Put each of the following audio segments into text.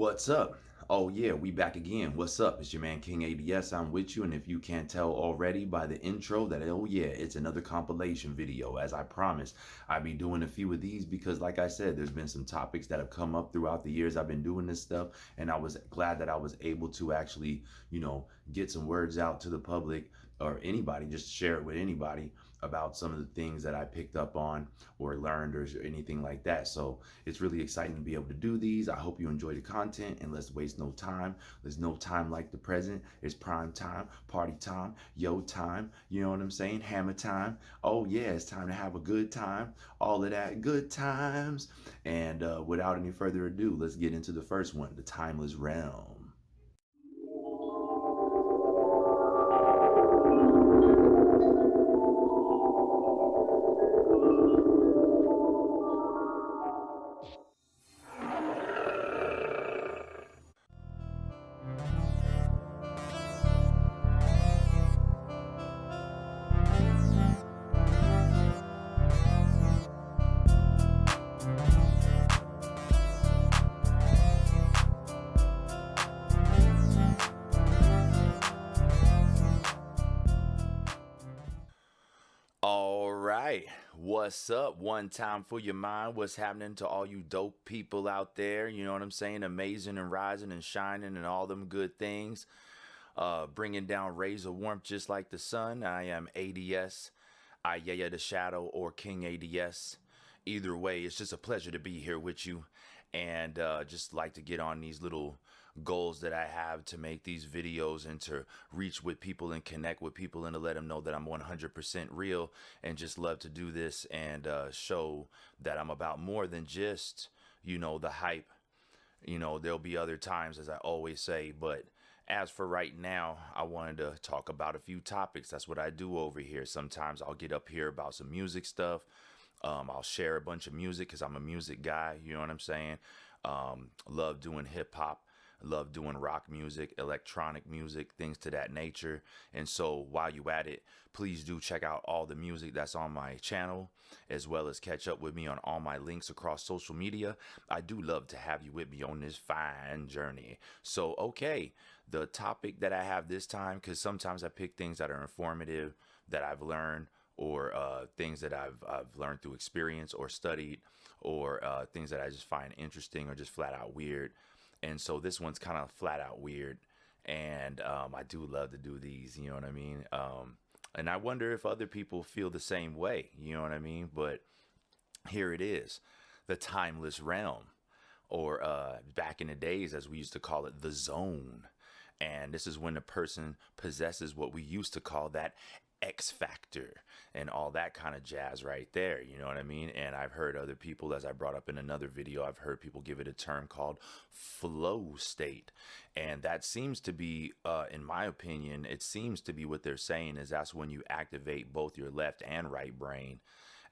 What's up? Oh yeah, we back again. What's up? It's your man King A.D.S. I'm with you, and if you can't tell already by the intro that oh yeah, it's another compilation video. As I promised, I'll be doing a few of these because like I said, there's been some topics that have come up throughout the years I've been doing this stuff, and I was glad that I was able to actually, get some words out to the public or anybody, just share it with anybody about some of the things that I picked up on or learned or anything like that. So it's really exciting to be able to do these. I hope you enjoy the content, and let's waste no time. There's no time like the present. It's prime time, party time, yo time. You know what I'm saying? Hammer time. Oh yeah, it's time to have a good time. All of that good times. And without any further ado, let's get into the first one, the timeless realm. All right. What's up? One time for your mind. What's happening to all you dope people out there? You know what I'm saying? Amazing and rising and shining and all them good things. Bringing down rays of warmth just like the sun. I am A.D.S. the Shadow or King A.D.S. Either way, it's just a pleasure to be here with you, and just like to get on these little goals that I have to make these videos and to reach with people and connect with people and to let them know that I'm 100% real, and just love to do this and show that I'm about more than just, the hype. There'll be other times, as I always say, but as for right now, I wanted to talk about a few topics. That's what I do over here. Sometimes I'll get up here about some music stuff. I'll share a bunch of music because I'm a music guy. You know what I'm saying? Love doing hip hop. Love doing rock music, electronic music, things to that nature. And so while you at it, please do check out all the music that's on my channel, as well as catch up with me on all my links across social media. I do love to have you with me on this fine journey. So, okay, the topic that I have this time, because sometimes I pick things that are informative, that I've learned, or things that I've learned through experience or studied, or things that I just find interesting or just flat out weird. And so this one's kind of flat out weird. And I do love to do these, you know what I mean? And I wonder if other people feel the same way, you know what I mean? But here it is, the timeless realm, or back in the days, as we used to call it, the zone. And this is when a person possesses what we used to call that X factor and all that kind of jazz right there. You know what I mean? And I've heard other people, as I brought up in another video, I've heard people give it a term called flow state. And that seems to be, in my opinion, it seems to be what they're saying is that's when you activate both your left and right brain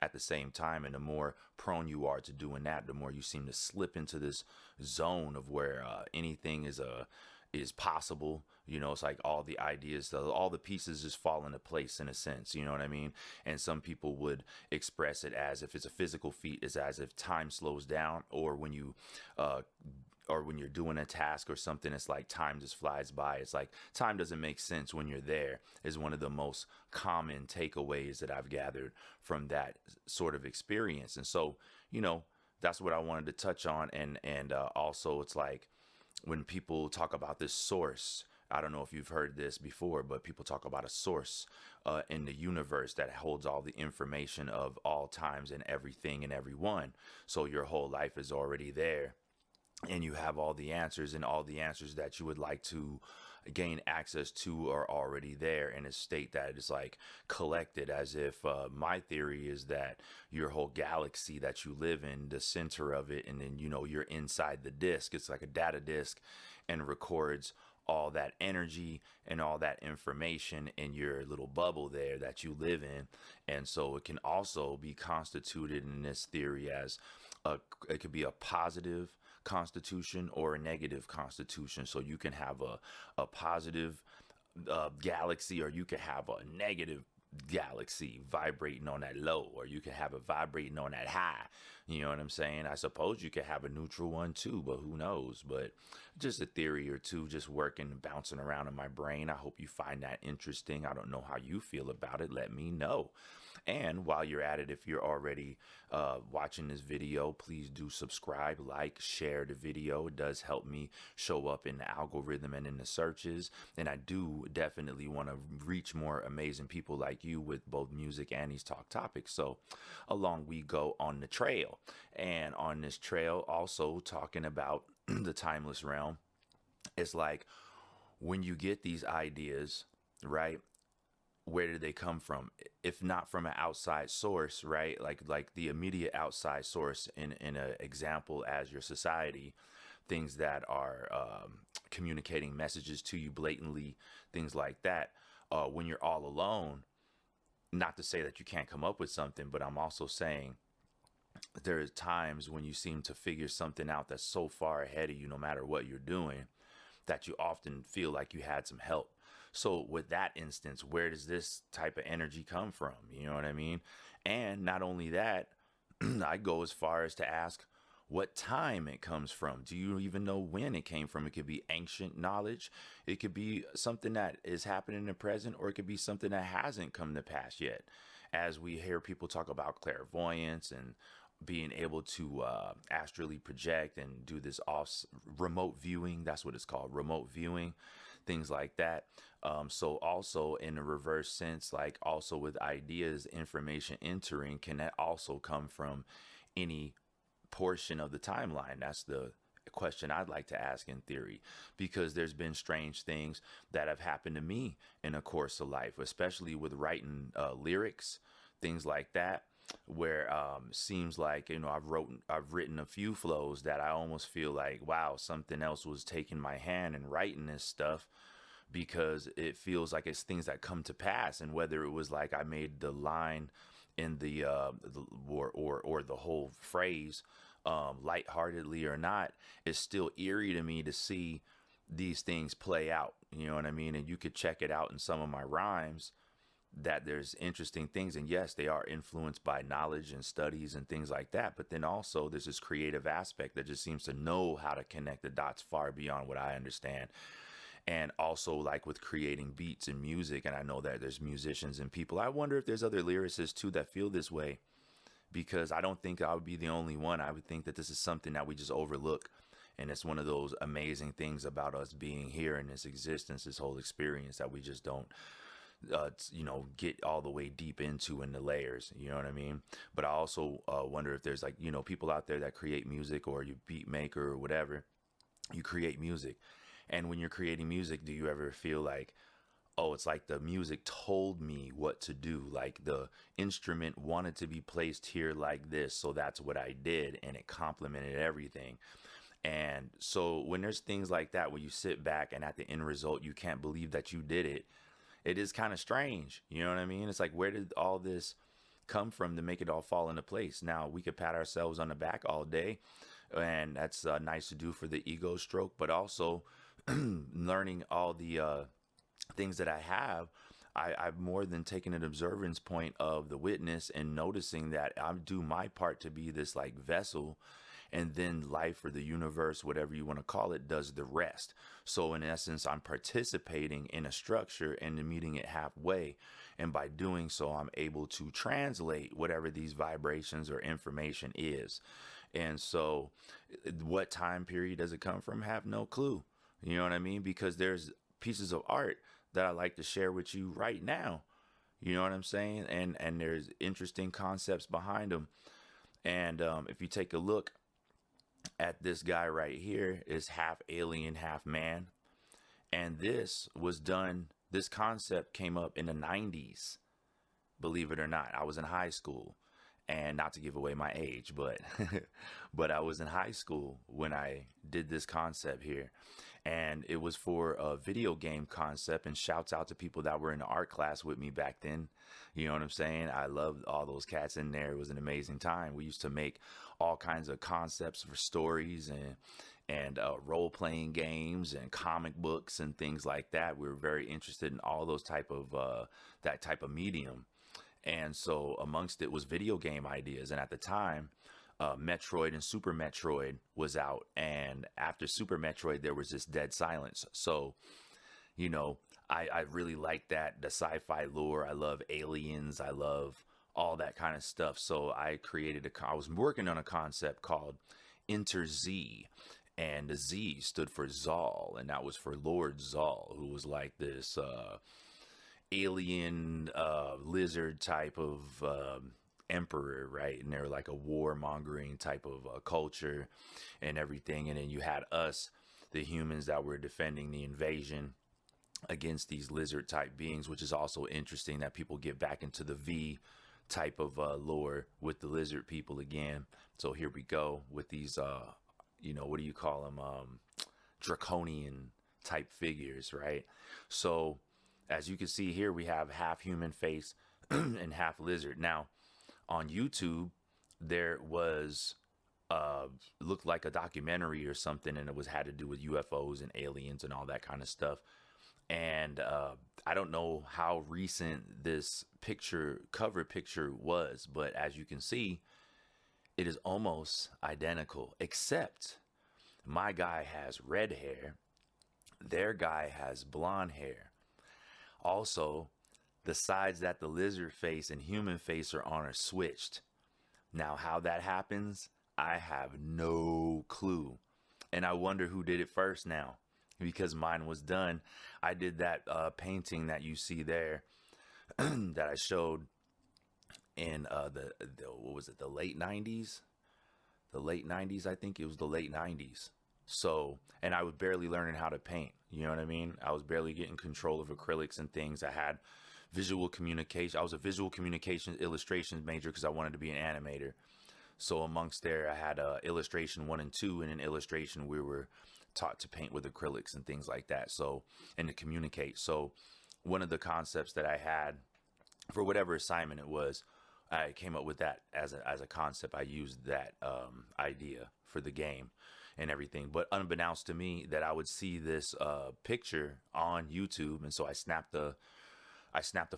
at the same time. And the more prone you are to doing that, the more you seem to slip into this zone of where anything is possible. It's like all the ideas, all the pieces just fall into place in a sense, you know what I mean? And some people would express it as if it's a physical feat, is as if time slows down, or when you're doing a task or something, it's like time just flies by. It's like time doesn't make sense when you're there, is one of the most common takeaways that I've gathered from that sort of experience. And so, that's what I wanted to touch on. And also it's like, when people talk about this source, I don't know if you've heard this before, but people talk about a source in the universe that holds all the information of all times and everything and everyone. So your whole life is already there, and you have all the answers, and all the answers that you would like to gain access to are already there in a state that is like collected, as if my theory is that your whole galaxy that you live in, the center of it, and then you're inside the disk. It's like a data disk, and records all that energy and all that information in your little bubble there that you live in. And so it can also be constituted in this theory as it could be a positive constitution or a negative constitution. So you can have a positive galaxy, or you can have a negative galaxy vibrating on that low, or you can have it vibrating on that high. You know what I'm saying? I suppose you could have a neutral one too, but who knows? But just a theory or two just working and bouncing around in my brain. I hope you find that interesting. I don't know how you feel about it. Let me know. And while you're at it, if you're already watching this video, please do subscribe, like, share the video. It does help me show up in the algorithm and in the searches. And I do definitely want to reach more amazing people like you with both music and these talk topics. So along we go on the trail. And on this trail, also talking about the timeless realm, it's like when you get these ideas, right? Where did they come from? If not from an outside source, right? Like the immediate outside source in an example as your society, things that are communicating messages to you blatantly, things like that. When you're all alone, not to say that you can't come up with something, but I'm also saying there are times when you seem to figure something out that's so far ahead of you, no matter what you're doing, that you often feel like you had some help. So with that instance, where does this type of energy come from? You know what I mean? And not only that, I go as far as to ask what time it comes from. Do you even know when it came from? It could be ancient knowledge. It could be something that is happening in the present, or it could be something that hasn't come to pass yet. As we hear people talk about clairvoyance and being able to astrally project and do this off remote viewing, that's what it's called, remote viewing, things like that. So also in the reverse sense, like also with ideas, information entering, can that also come from any portion of the timeline? That's the question I'd like to ask in theory, because there's been strange things that have happened to me in the course of life, especially with writing lyrics, things like that, where seems like, you know, I've written a few flows that I almost feel like, wow, something else was taking my hand and writing this stuff, because it feels like it's things that come to pass. And whether it was like I made the line in the or the whole phrase lightheartedly or not, it's still eerie to me to see these things play out. You know what I mean? And you could check it out in some of my rhymes, that there's interesting things. And yes, they are influenced by knowledge and studies and things like that. But then also there's this creative aspect that just seems to know how to connect the dots far beyond what I understand. And also like with creating beats and music. And I know that there's musicians and people. I wonder if there's other lyricists too that feel this way, because I don't think I would be the only one. I would think that this is something that we just overlook. And it's one of those amazing things about us being here in this existence, this whole experience, that we just don't get all the way deep into in the layers. You know what I mean? But I also wonder if there's, like, you know, people out there that create music, or you beat maker or whatever, you create music. And when you're creating music, do you ever feel like, oh, it's like the music told me what to do, like the instrument wanted to be placed here like this, so that's what I did, and it complemented everything. And so when there's things like that, where you sit back and at the end result you can't believe that you did it, it is kind of strange. You know what I mean? It's like, where did all this come from to make it all fall into place? Now, we could pat ourselves on the back all day, and that's nice to do for the ego stroke, but also learning all the things that I have, I've more than taken an observance point of the witness, and noticing that I do my part to be this like vessel, and then life or the universe, whatever you want to call it, does the rest. So in essence, I'm participating in a structure and meeting it halfway. And by doing so, I'm able to translate whatever these vibrations or information is. And so what time period does it come from? Have no clue. You know what I mean? Because there's pieces of art that I like to share with you right now. You know what I'm saying? And there's interesting concepts behind them. And if you take a look at this guy right here, is half alien, half man. And this was done, this concept came up in the 90s, believe it or not. I was in high school. And not to give away my age, but but I was in high school when I did this concept here, and it was for a video game concept. And shouts out to people that were in the art class with me back then. You know what I'm saying? I loved all those cats in there. It was an amazing time. We used to make all kinds of concepts for stories and role playing games and comic books and things like that. We were very interested in all those type of that type of medium. And so amongst it was video game ideas. And at the time, Metroid and Super Metroid was out. And after Super Metroid, there was this dead silence. So, you know, I really like that, the sci-fi lore. I love aliens. I love all that kind of stuff. So I was working on a concept called Enter Z. And the Z stood for Zal. And that was for Lord Zal, who was like this alien lizard type of emperor, right? And they're like a warmongering type of culture and everything. And then you had us, the humans, that were defending the invasion against these lizard type beings, which is also interesting that people get back into the V type of lore with the lizard people again. So here we go with these what do you call them, draconian type figures, right? So as you can see here, we have half human face and half lizard. Now, on YouTube, there was looked like a documentary or something, and it was had to do with UFOs and aliens and all that kind of stuff. And I don't know how recent this cover picture was, but as you can see, it is almost identical, except my guy has red hair, their guy has blonde hair. Also, the sides that the lizard face and human face are on are switched. Now, how that happens, I have no clue. And I wonder who did it first now, because mine was done. I did that painting that you see there that I showed in what was it, the late 90s? The late 90s, I think it was the late 90s. So, and I was barely learning how to paint. You know what I mean? I was barely getting control of acrylics and things. I had visual communication. I was a visual communication illustrations major because I wanted to be an animator. So amongst there, I had illustration 1 and 2, and in illustration, we were taught to paint with acrylics and things like that. So, and to communicate. So one of the concepts that I had for whatever assignment it was, I came up with that as a concept. I used that idea for the game and everything. But unbeknownst to me, that I would see this picture on YouTube, and so I snapped a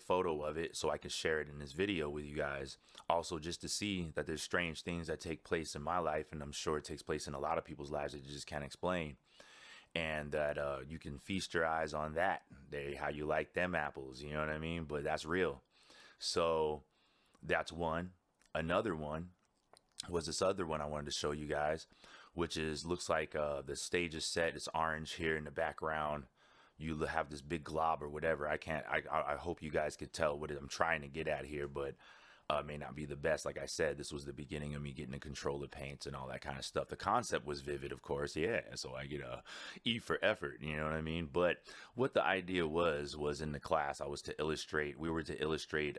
photo of it so I could share it in this video with you guys. Also, just to see that there's strange things that take place in my life, and I'm sure it takes place in a lot of people's lives that you just can't explain. And that you can feast your eyes on that. How you like them apples, you know what I mean? But that's real. So that's one. Another one was this other one I wanted to show you guys, which looks like the stage is set. It's orange here in the background. You have this big glob or whatever. I hope you guys could tell what I'm trying to get at here, but may not be the best. Like I said, this was the beginning of me getting in control of paints and all that kind of stuff. The concept was vivid, of course. Yeah. So I get a E for effort, you know what I mean? But what the idea was in the class, we were to illustrate,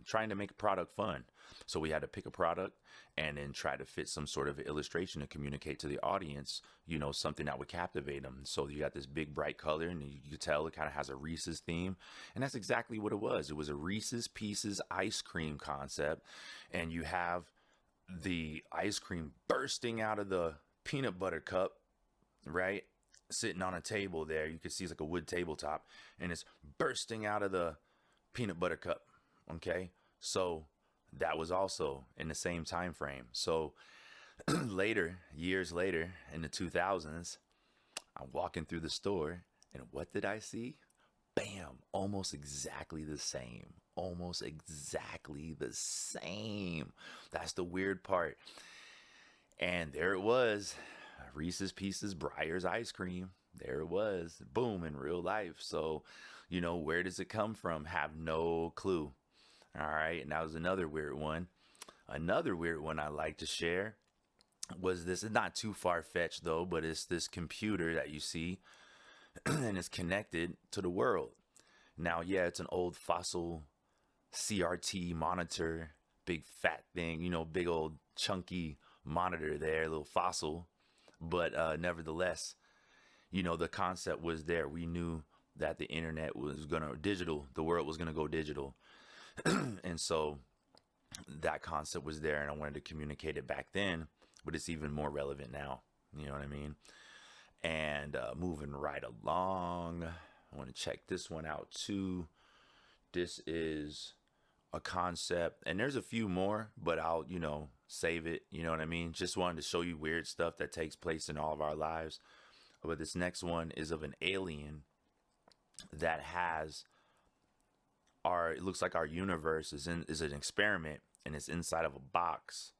trying to make a product fun. So we had to pick a product and then try to fit some sort of illustration to communicate to the audience, something that would captivate them. So you got this big bright color, and you could tell it kind of has a Reese's theme. And that's exactly what it was. It was a Reese's Pieces ice cream concept. And you have the ice cream bursting out of the peanut butter cup, right? Sitting on a table there. You can see it's like a wood tabletop, and it's bursting out of the peanut butter cup. Okay. So that was also in the same time frame. So years later, in the 2000s, I'm walking through the store, and what did I see? Bam! Almost exactly the same. Almost exactly the same. That's the weird part. And there it was. Reese's Pieces Breyers ice cream. There it was. Boom, in real life. So, where does it come from? Have no clue. All right, and that was another weird one. Another weird one I like to share was this. It's not too far-fetched, though, but it's this computer that you see, and it's connected to the world. Now, yeah, it's an old fossil CRT monitor big fat thing, big old chunky monitor there, a little fossil. But nevertheless, the concept was there. We knew that the internet was the world was gonna go digital. And so that concept was there, and I wanted to communicate it back then, but it's even more relevant now. You know what I mean? And moving right along, I want to check this one out too. This is a concept, and there's a few more, but I'll, save it. You know what I mean? Just wanted to show you weird stuff that takes place in all of our lives. But this next one is of an alien that has it looks like our universe is an experiment, and it's inside of a box,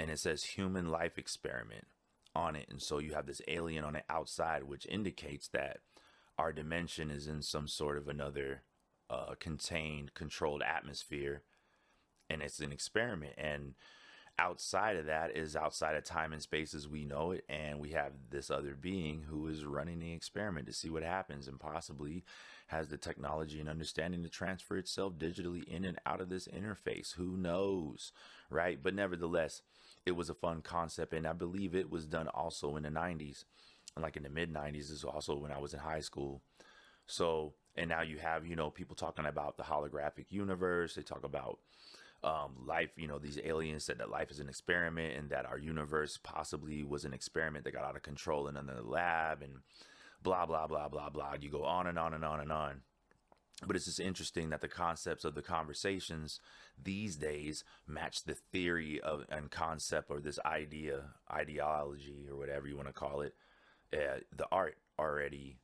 and it says human life experiment on it. And so you have this alien on the outside, which indicates that our dimension is in some sort of another contained, controlled atmosphere, and it's an experiment. And outside of that is outside of time and space as we know it, and we have this other being who is running the experiment to see what happens, and possibly has the technology and understanding to transfer itself digitally in and out of this interface. Who knows, right? But nevertheless, it was a fun concept, and I believe it was done also in the 90s, like in the mid 90s. Is also when I was in high school. So, and now you have, people talking about the holographic universe. They talk about life, these aliens said that life is an experiment, and that our universe possibly was an experiment that got out of control in another lab, and blah, blah, blah, blah, blah. You go on and on and on and on. But it's just interesting that the concepts of the conversations these days match the theory of and concept, or this ideology, or whatever you want to call it. The art already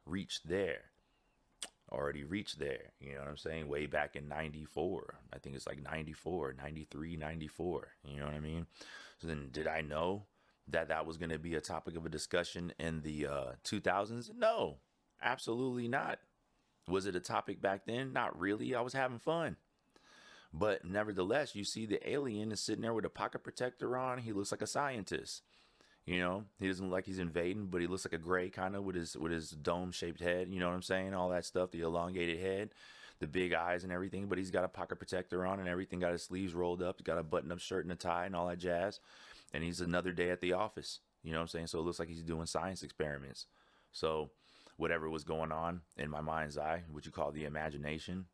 reached there. You know what I'm saying? Way back in 94. I think it's like 94, 93, 94. You know what I mean? So then, did I know that was going to be a topic of a discussion in the 2000s? No, absolutely not. Was it a topic back then? Not really. I was having fun. But nevertheless, you see the alien is sitting there with a pocket protector on. He looks like a scientist. He doesn't look like he's invading, but he looks like a gray kind of with his dome-shaped head. You know what I'm saying? All that stuff, the elongated head, the big eyes and everything. But he's got a pocket protector on and everything, got his sleeves rolled up. He's got a button-up shirt and a tie and all that jazz. And he's another day at the office. You know what I'm saying? So it looks like he's doing science experiments. So whatever was going on in my mind's eye, what you call the imagination,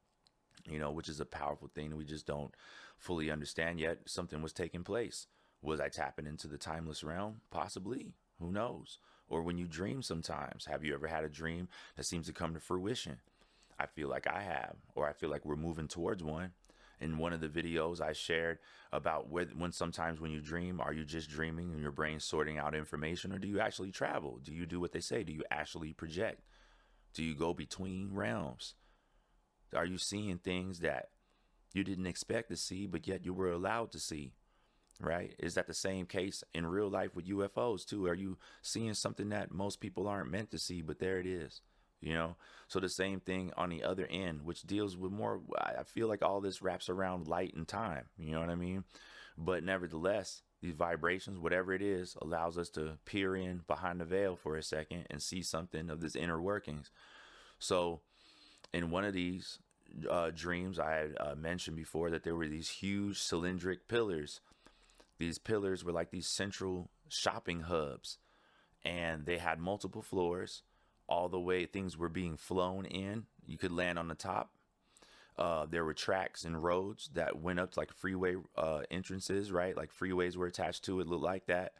which is a powerful thing we just don't fully understand yet, something was taking place. Was I tapping into the timeless realm? Possibly. Who knows? Or when you dream sometimes. Have you ever had a dream that seems to come to fruition? I feel like I have, or I feel like we're moving towards one. In one of the videos I shared about when sometimes when you dream, are you just dreaming and your brain's sorting out information, or do you actually travel? Do you do what they say? Do you actually project? Do you go between realms? Are you seeing things that you didn't expect to see, but yet you were allowed to see? Right? Is that the same case in real life with UFOs too? Are you seeing something that most people aren't meant to see, but there it is? So the same thing on the other end, which deals with more, I feel like all this wraps around light and time. You know what I mean? But nevertheless, these vibrations, whatever it is, allows us to peer in behind the veil for a second and see something of this inner workings. So in one of these dreams, I had mentioned before that there were these huge cylindric pillars. These pillars were like these central shopping hubs, and they had multiple floors. All the way things were being flown in. You could land on the top. There were tracks and roads that went up to like freeway entrances, right? Like freeways were attached to it, looked like that.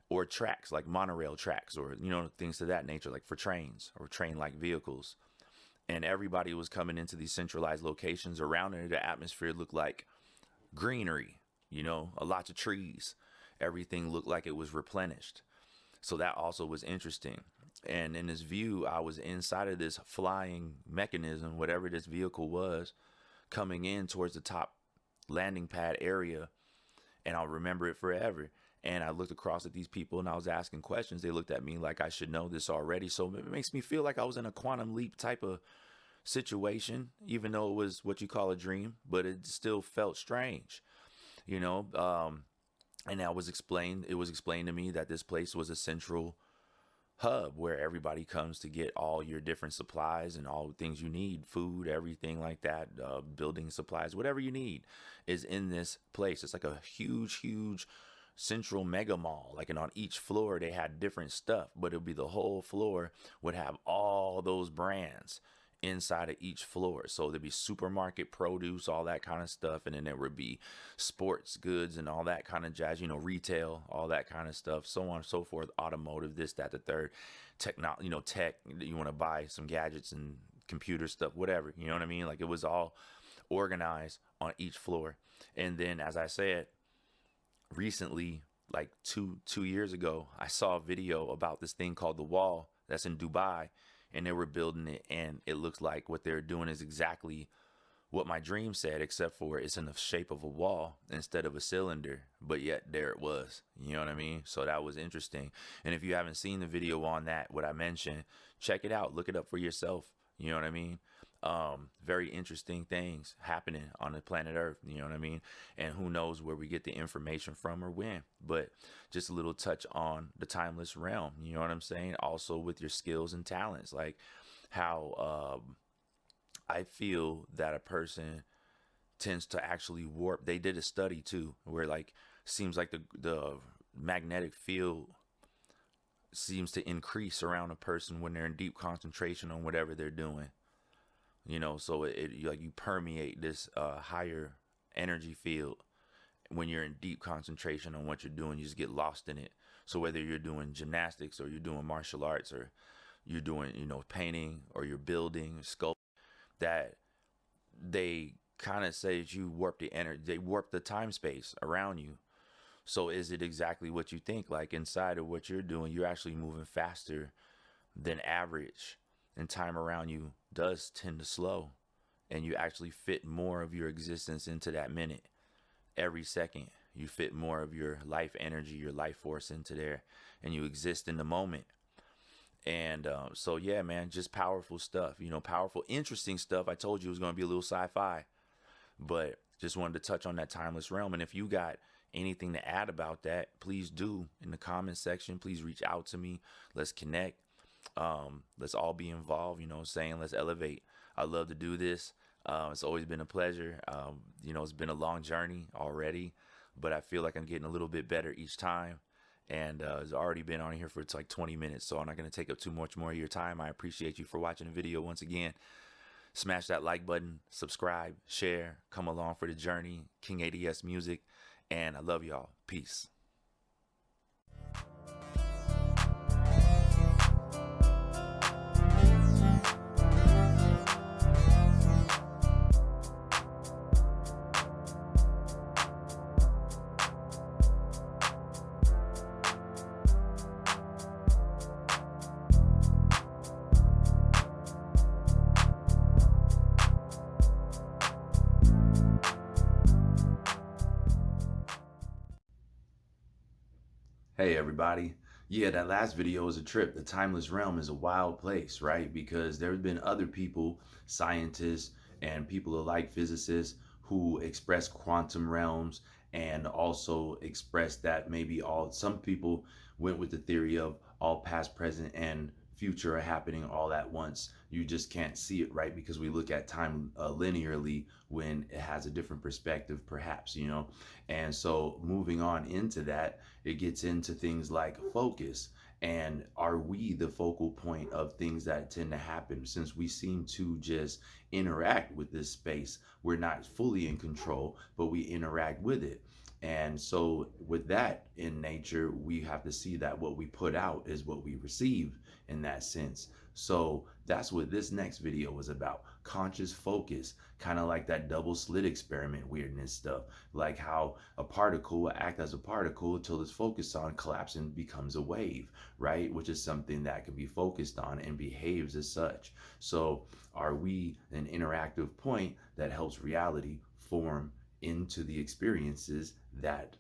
Or tracks, like monorail tracks, or, things of that nature, like for trains or train-like vehicles. And everybody was coming into these centralized locations. Around it, the atmosphere looked like greenery. A lot of trees. Everything looked like it was replenished. So that also was interesting. And in this view, I was inside of this flying mechanism, whatever this vehicle was, coming in towards the top landing pad area. And I'll remember it forever. And I looked across at these people and I was asking questions. They looked at me like I should know this already. So it makes me feel like I was in a quantum leap type of situation, even though it was what you call a dream, but it still felt strange. And it was explained to me that this place was a central hub where everybody comes to get all your different supplies and all the things you need, food, everything like that, building supplies, whatever you need is in this place. It's like a huge central mega mall. Like, and on each floor they had different stuff, but it would be the whole floor would have all those brands inside of each floor. So there'd be supermarket produce, all that kind of stuff, and then there would be sports goods and all that kind of jazz, retail, all that kind of stuff, so on and so forth, automotive, this, that, the third, technology, tech, you want to buy some gadgets and computer stuff, whatever, you know what I mean? Like, it was all organized on each floor. And then, as I said, recently, like two years ago, I saw a video about this thing called the Wall that's in Dubai, and they were building it, and it looks like what they're doing is exactly what my dream said, except for it's in the shape of a wall instead of a cylinder, but yet there it was, you know what I mean? So that was interesting. And if you haven't seen the video on that, what I mentioned, check it out, look it up for yourself, you know what I mean? Very interesting things happening on the planet Earth, you know what I mean? And who knows where we get the information from or when. But just a little touch on the timeless realm, you know what I'm saying? Also with your skills and talents, like how I feel that a person tends to actually warp. They did a study too, where like seems like the magnetic field seems to increase around a person when they're in deep concentration on whatever they're doing. So it like you permeate this higher energy field when you're in deep concentration on what you're doing. You just get lost in it. So whether you're doing gymnastics or you're doing martial arts or you're doing, painting or you're building, sculpting, that they kind of say that you warp the energy, they warp the time space around you. So is it exactly what you think? Like inside of what you're doing, you're actually moving faster than average, and time around you does tend to slow, and you actually fit more of your existence into that minute. Every second you fit more of your life energy, your life force into there, and you exist in the moment. And so yeah, man, just powerful stuff, powerful, interesting stuff. I told you it was going to be a little sci-fi, but just wanted to touch on that timeless realm. And if you got anything to add about that, please do in the comment section. Please reach out to me. Let's connect. Let's all be involved, let's elevate. I love to do this. It's always been a pleasure. It's been a long journey already, but I feel like I'm getting a little bit better each time. And it's already been on here for like 20 minutes, so I'm not going to take up too much more of your time. I appreciate you for watching the video once again. Smash that like button, subscribe, share, come along for the journey. King A.D.S. Music, and I love y'all. Peace. Hey everybody. Yeah, that last video was a trip. The timeless realm is a wild place, right? Because there have been other people, scientists and people alike, physicists, who express quantum realms and also express that maybe some people went with the theory of all past, present, and future are happening all at once. You just can't see it, right? Because we look at time linearly when it has a different perspective, perhaps, And so moving on into that, it gets into things like focus. And are we the focal point of things that tend to happen? Since we seem to just interact with this space, we're not fully in control, but we interact with it. And so with that in nature, we have to see that what we put out is what we receive in that sense. So that's what this next video was about. Conscious focus, kind of like that double slit experiment weirdness stuff, like how a particle will act as a particle until it's focused on, collapses and becomes a wave, right? Which is something that can be focused on and behaves as such. So are we an interactive point that helps reality form into the experiences that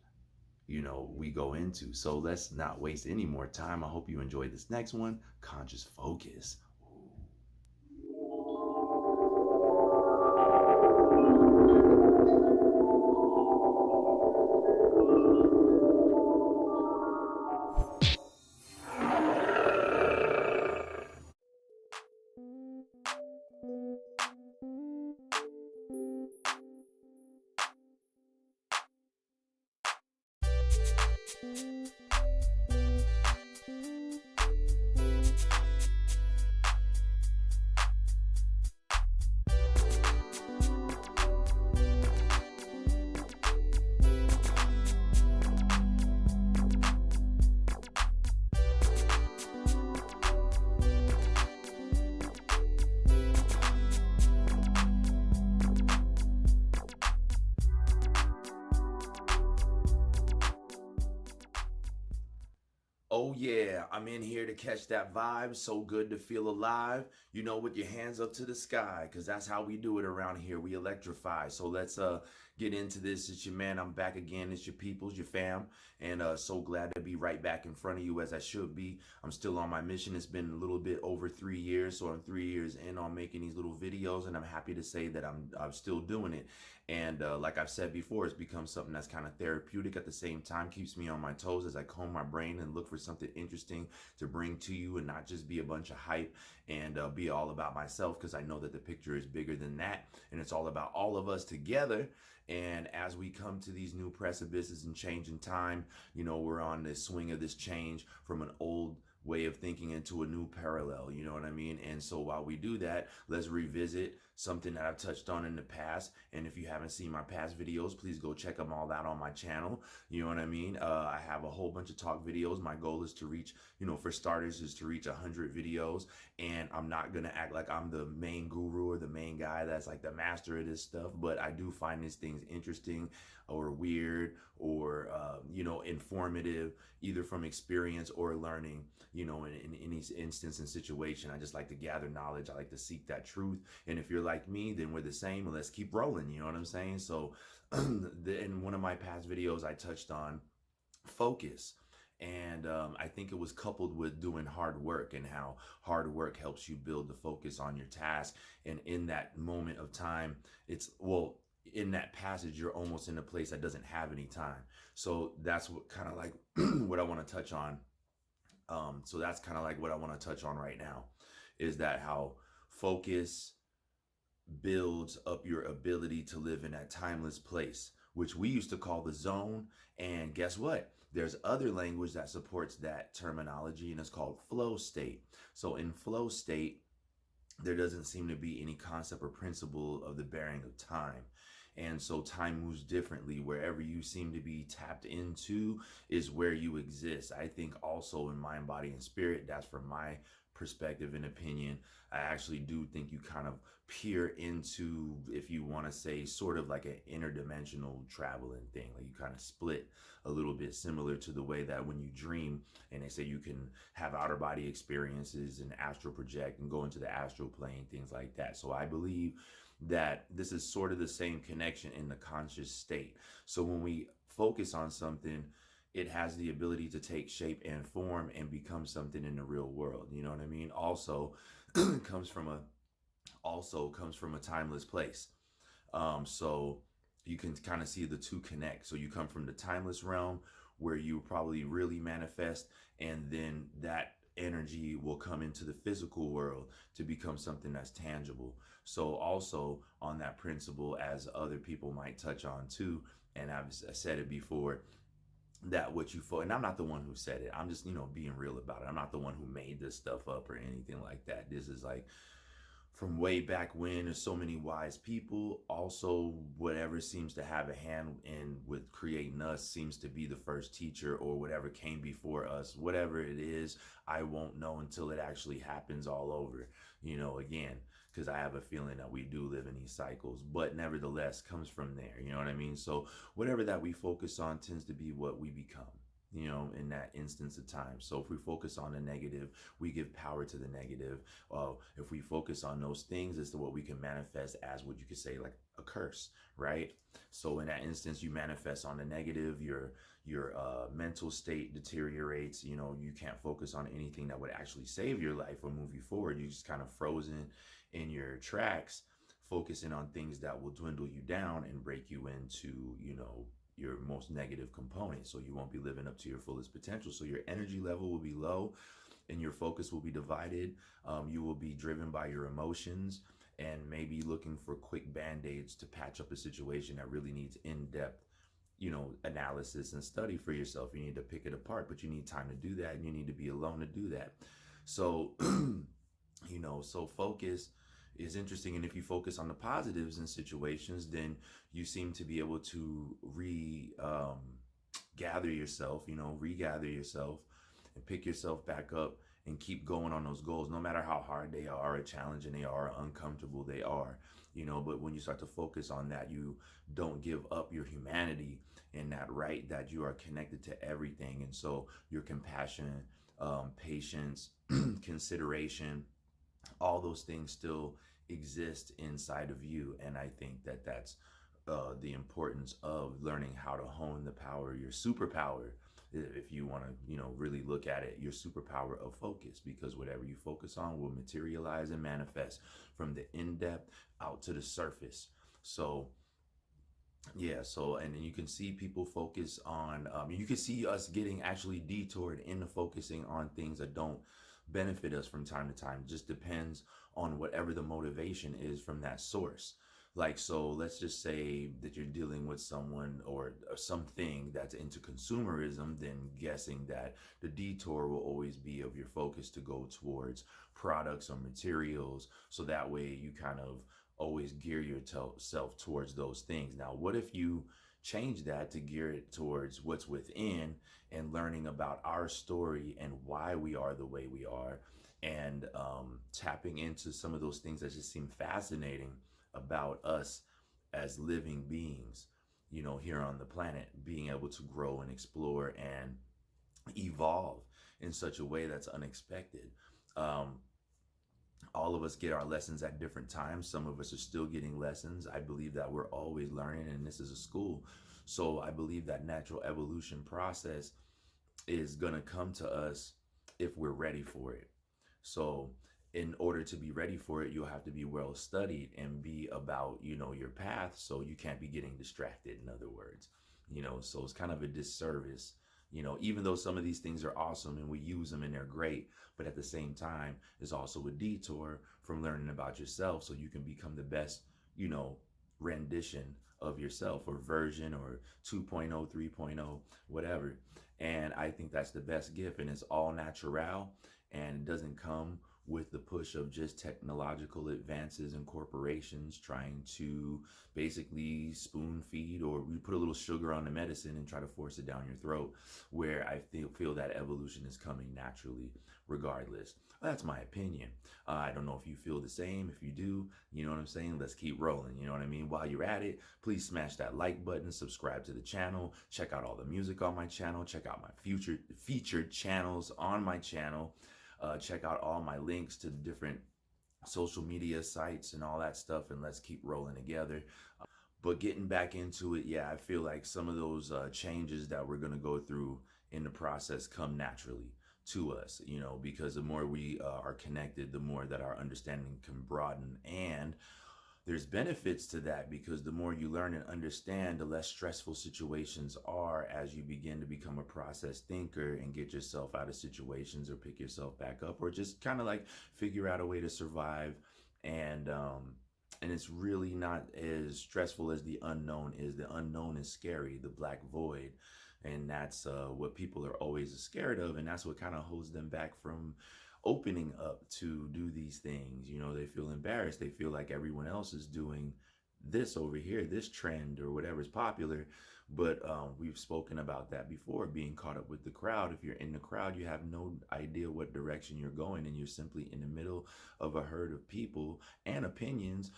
we go into? So let's not waste any more time. I hope you enjoy this next one, Conscious Focus. Oh yeah, I'm in here to catch that vibe. So good to feel alive. You know, with your hands up to the sky, cause that's how we do it around here. We electrify. So let's get into this. It's your man. I'm back again. It's your peoples, your fam, and so glad to be right back in front of you as I should be. I'm still on my mission. It's been a little bit over 3 years, so I'm 3 years in on making these little videos, and I'm happy to say that I'm still doing it. And like I've said before, it's become something that's kind of therapeutic at the same time, keeps me on my toes as I comb my brain and look for something interesting to bring to you and not just be a bunch of hype and be all about myself, because I know that the picture is bigger than that and it's all about all of us together. And as we come to these new precipices and change in time, you know, we're on this swing of this change from an old way of thinking into a new parallel, you know what I mean? And so while we do that, let's revisit something that I've touched on in the past. And if you haven't seen my past videos, please go check them all out on my channel. You know what I mean? I have a whole bunch of talk videos. My goal is to reach, you know, for starters, is to reach 100 videos. And I'm not going to act like I'm the main guru or the main guy that's like the master of this stuff. But I do find these things interesting or weird or, you know, informative, either from experience or learning, you know, in any instance and situation. I just like to gather knowledge. I like to seek that truth. And if you're like me, then we're the same. And let's keep rolling. You know what I'm saying? So in one of my past videos, I touched on focus. And I think it was coupled with doing hard work and how hard work helps you build the focus on your task. And in that moment of time, it's, well, in that passage, you're almost in a place that doesn't have any time. So that's what kind of like what I want to touch on. So that's kind of like what I want to touch on right now, is that how focus builds up your ability to live in that timeless place, which we used to call the zone. And guess what? There's other language that supports that terminology, and it's called flow state. So in flow state, there doesn't seem to be any concept or principle of the bearing of time. And so time moves differently. Wherever you seem to be tapped into is where you exist. I think also in mind, body, and spirit, that's from my perspective and opinion. I actually do think you kind of peer into, if you want to say, sort of like an interdimensional traveling thing. Like you kind of split a little bit, similar to the way that when you dream and they say you can have outer body experiences and astral project and go into the astral plane, things like that. So I believe that this is sort of the same connection in the conscious state. So when we focus on something, it has the ability to take shape and form and become something in the real world. You know what I mean? Also comes from a timeless place. So you can kind of see the two connect. So you come from the timeless realm where you probably really manifest, and then that energy will come into the physical world to become something that's tangible. So also on that principle, as other people might touch on too, and I've said it before, that what you and I'm not the one who said it. I'm just, you know, being real about it. I'm not the one who made this stuff up or anything like that. This is like from way back when. There's so many wise people. Also, whatever seems to have a hand in with creating us seems to be the first teacher, or whatever came before us. Whatever it is, I won't know until it actually happens all over, you know, again, because I have a feeling that we do live in these cycles, but nevertheless comes from there. You know what I mean? So whatever that we focus on tends to be what we become, you know, in that instance of time. So if we focus on the negative, we give power to the negative. If we focus on those things, as to what we can manifest as what you could say like a curse, right? So in that instance, you manifest on the negative, your mental state deteriorates. You know, you can't focus on anything that would actually save your life or move you forward. You just kind of frozen in your tracks, focusing on things that will dwindle you down and break you into, you know, your most negative component. So you won't be living up to your fullest potential. So your energy level will be low and your focus will be divided. You will be driven by your emotions and maybe looking for quick band-aids to patch up a situation that really needs in-depth, you know, analysis and study for yourself. You need to pick it apart, but you need time to do that, and you need to be alone to do that. So you know, so focus is interesting. And if you focus on the positives in situations, then you seem to be able to gather yourself, you know, regather yourself and pick yourself back up and keep going on those goals, no matter how hard they are, or challenging they are, or uncomfortable they are. But when you start to focus on that, you don't give up your humanity, and that right that you are connected to everything. And so your compassion, patience, consideration, all those things still exist inside of you. And I think that that's the importance of learning how to hone the power, your superpower, if you want to, really look at it, your superpower of focus, because whatever you focus on will materialize and manifest from the in depth out to the surface. So, yeah, so and then you can see people focus on, you can see us getting actually detoured into focusing on things that don't benefit us from time to time. It just depends on whatever the motivation is from that source. Like, so let's just say that you're dealing with someone or something that's into consumerism, then guessing that the detour will always be of your focus to go towards products or materials. So that way you kind of always gear yourself towards those things. Now, what if you change that to gear it towards what's within and learning about our story and why we are the way we are, and tapping into some of those things that just seem fascinating about us as living beings, here on the planet, being able to grow and explore and evolve in such a way that's unexpected. Um, all of us get our lessons at different times. Some of us are still getting lessons. I believe that we're always learning, and this is a school. So I believe that natural evolution process is going to come to us if we're ready for it. So in order to be ready for it, you'll have to be well studied and be about, your path. So you can't be getting distracted, in other words. So it's kind of a disservice, even though some of these things are awesome and we use them and they're great, but at the same time, it's also a detour from learning about yourself so you can become the best, rendition of yourself, or version, or 2.0, 3.0, whatever. And I think that's the best gift, and it's all natural, and it doesn't come with the push of just technological advances and corporations trying to basically spoon feed, or we put a little sugar on the medicine and try to force it down your throat, where I feel that evolution is coming naturally regardless. That's my opinion. I don't know if you feel the same. If you do, you know what I'm saying? Let's keep rolling. You know what I mean? While you're at it, please smash that like button, subscribe to the channel, check out all the music on my channel, check out my future featured channels on my channel. Check out all my links to the different social media sites and all that stuff, and let's keep rolling together. But getting back into it, yeah, I feel like some of those changes that we're going to go through in the process come naturally to us, because the more we are connected, the more that our understanding can broaden. And there's benefits to that, because the more you learn and understand, the less stressful situations are as you begin to become a process thinker and get yourself out of situations, or pick yourself back up, or just kind of like figure out a way to survive. And it's really not as stressful as the unknown is. The unknown is scary, the black void. And that's what people are always scared of. And that's what kind of holds them back from opening up to do these things. They feel embarrassed. They feel like everyone else is doing this over here, this trend or whatever is popular. But we've spoken about that before, being caught up with the crowd. If you're in the crowd, you have no idea what direction you're going, and you're simply in the middle of a herd of people and opinions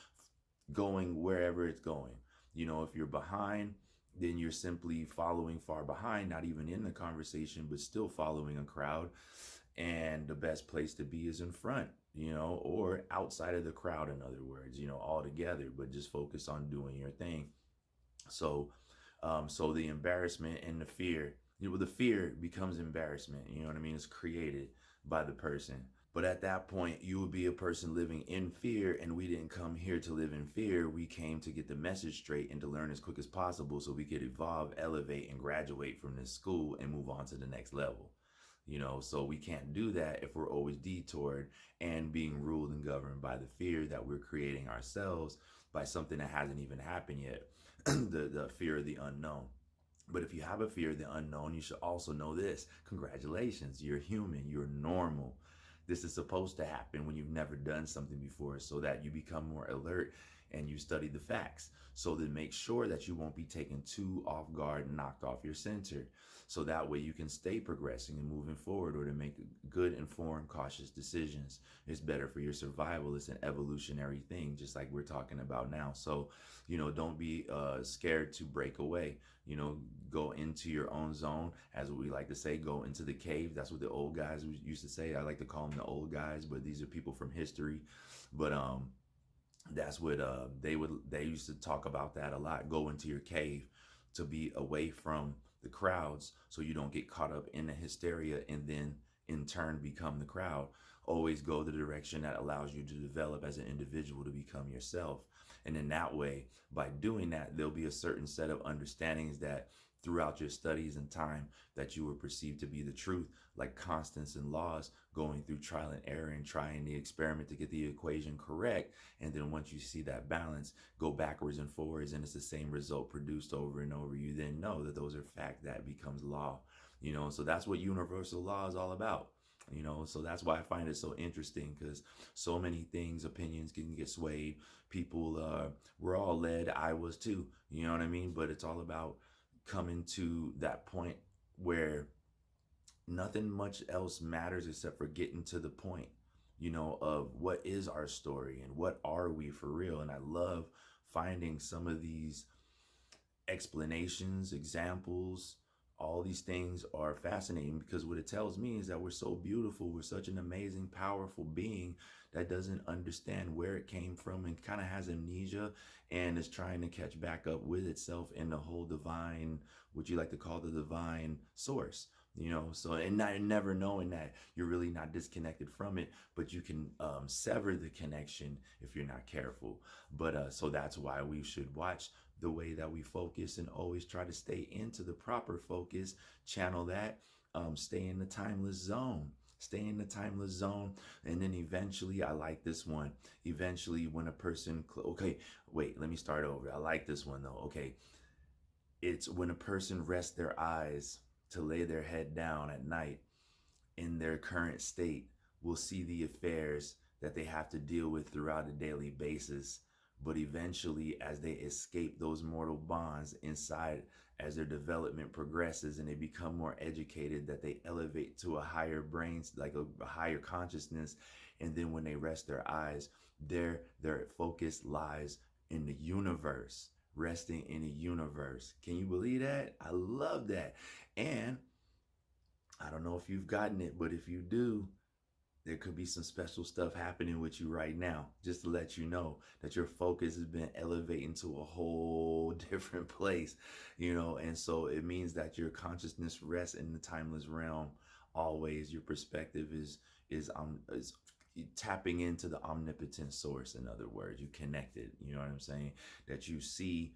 going wherever it's going. If you're behind, then you're simply following far behind, not even in the conversation, but still following a crowd. And the best place to be is in front, or outside of the crowd, in other words, all together, but just focus on doing your thing. So, so the embarrassment and the fear, the fear becomes embarrassment. You know what I mean? It's created by the person. But at that point, you would be a person living in fear, and we didn't come here to live in fear. We came to get the message straight and to learn as quick as possible so we could evolve, elevate, and graduate from this school and move on to the next level. So we can't do that if we're always detoured and being ruled and governed by the fear that we're creating ourselves by something that hasn't even happened yet. The fear of the unknown. But if you have a fear of the unknown, you should also know this. Congratulations, you're human, you're normal. This is supposed to happen when you've never done something before, so that you become more alert and you study the facts. So then make sure that you won't be taken too off guard and knocked off your center. So that way you can stay progressing and moving forward, or to make good, informed, cautious decisions. It's better for your survival. It's an evolutionary thing, just like we're talking about now. So, don't be scared to break away. Go into your own zone, as we like to say, go into the cave. That's what the old guys used to say. I like to call them the old guys, but these are people from history. But that's what they used to talk about that a lot. Go into your cave to be away from the crowds, so you don't get caught up in the hysteria and then in turn become the crowd. Always go the direction that allows you to develop as an individual, to become yourself. And in that way, by doing that, there'll be a certain set of understandings that throughout your studies and time that you were perceived to be the truth, like constants and laws, going through trial and error and trying the experiment to get the equation correct. And then once you see that balance, go backwards and forwards, and it's the same result produced over and over. You then know that those are fact that becomes law. So that's what universal law is all about. So that's why I find it so interesting, because so many things, opinions can get swayed. People, we're all led. I was too, you know what I mean? But it's all about coming to that point where nothing much else matters except for getting to the point, of what is our story and what are we for real. And I love finding some of these explanations, examples. All these things are fascinating, because what it tells me is that we're so beautiful. We're such an amazing, powerful being that doesn't understand where it came from and kind of has amnesia and is trying to catch back up with itself in the whole divine, what you like to call the divine source. So, and never knowing that you're really not disconnected from it, but you can sever the connection if you're not careful. But so that's why we should watch the way that we focus and always try to stay into the proper focus, channel that, stay in the timeless zone. Stay in the timeless zone. And then eventually, I like this one. Eventually, when a person, okay, wait, let me start over. I like this one though. Okay. It's when a person rests their eyes to lay their head down at night in their current state, will see the affairs that they have to deal with throughout a daily basis. But eventually, as they escape those mortal bonds inside, as their development progresses and they become more educated, that they elevate to a higher brain, like a higher consciousness. And then when they rest their eyes, their focus lies in the universe, resting in the universe. Can you believe that? I love that. And I don't know if you've gotten it, but if you do, there could be some special stuff happening with you right now, just to let you know that your focus has been elevating to a whole different place, and so it means that your consciousness rests in the timeless realm always. Your perspective is tapping into the omnipotent source. In other words, you connected, you know what I'm saying? That you see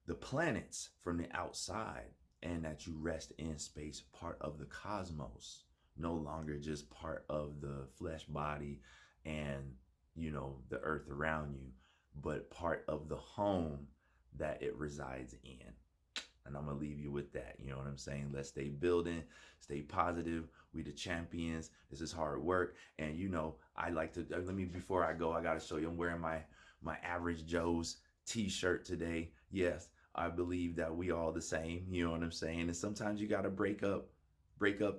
the planets from the outside, and that you rest in space, part of the cosmos. No longer just part of the flesh body and, the earth around you, but part of the home that it resides in. And I'm going to leave you with that. You know what I'm saying? Let's stay building, stay positive. We the champions. This is hard work. And, I like to, before I go, I got to show you, I'm wearing my Average Joe's t-shirt today. Yes, I believe that we all the same. You know what I'm saying? And sometimes you got to break up